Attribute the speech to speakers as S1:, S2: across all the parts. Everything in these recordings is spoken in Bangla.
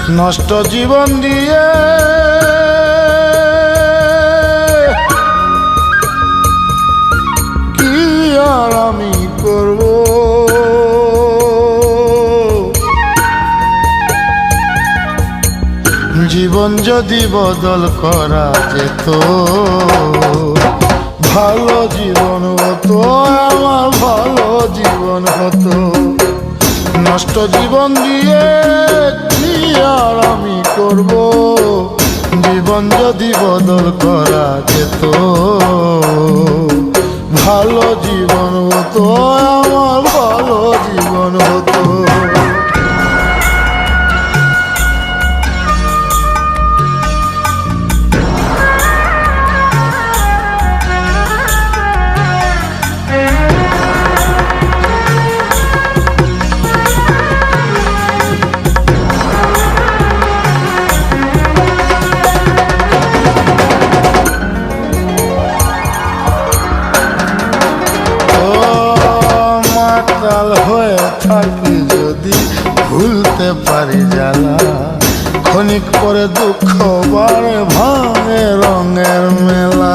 S1: নষ্ট জীবন দিয়ে কি আর আমি করব? জীবন যদি বদল করা যেত, ভালো জীবন হতো, আমার ভালো জীবন হতো। নষ্ট জীবন দিয়ে কি আর আমি করব? জীবন যদি বদল করা যেত, ভালো জীবন হতো, আমার ভালো জীবন হতো। হয়ে থাকি যদি ভুলতে পারি জ্বালা, ক্ষণিক পরে দুঃখ বাড়ে ভাঙে রঙের মেলা।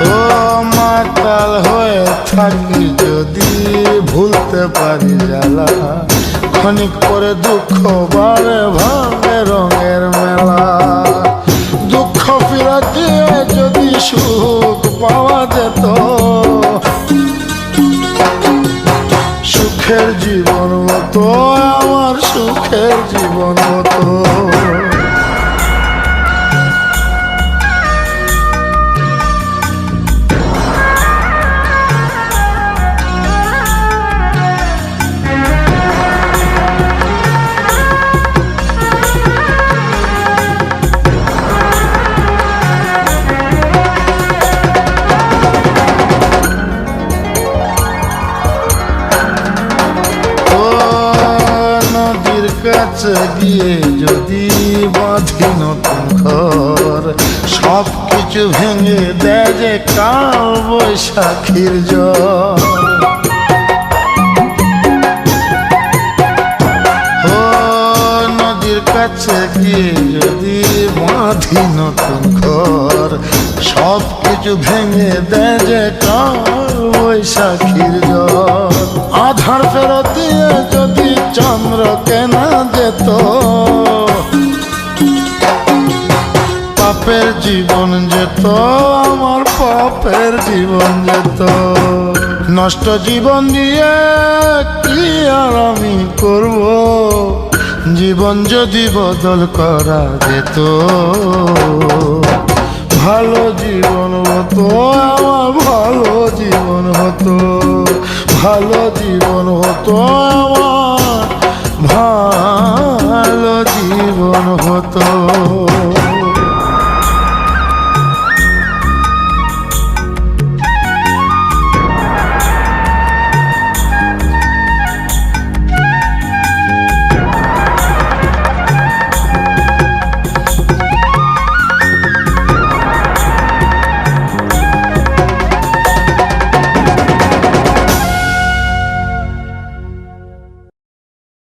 S1: ও মাতাল হয়ে থাকি যদি ভুলতে পারি জ্বালা, ক্ষণিক পরে দুঃখ বাড়ে ভাঙে রঙের মেলা। দুঃখ ফিরা দিয়ে যদি সুখ পাওয়া যেত, সুখের জীবন হতো, আমার সুখের জীবন হতো। কাছে গিয়ে যদি বাঁধি নতুন ঘর, সব কিছু ভেঙে দেয় যে কাল বৈশাখীর ঝড়। ও নদীর কাছে গিয়ে যদি বাঁধি নতুন ঘর, সব কিছু ভেঙে দেয় যে কাল বৈশাখীর ঝড়। আধার ফেরত দিয়ে যদি চন্দ্র কেনা যেত, পাপের জীবন যেত, আমার পাপের জীবন যেত। নষ্ট জীবন দিয়ে কি আর আমি করব? জীবন যদি বদল করা যেত, ভালো জীবন হতো, আমার ভালো জীবন হতো, ভালো জীবন হতো, আমার ভালো জীবন হতো।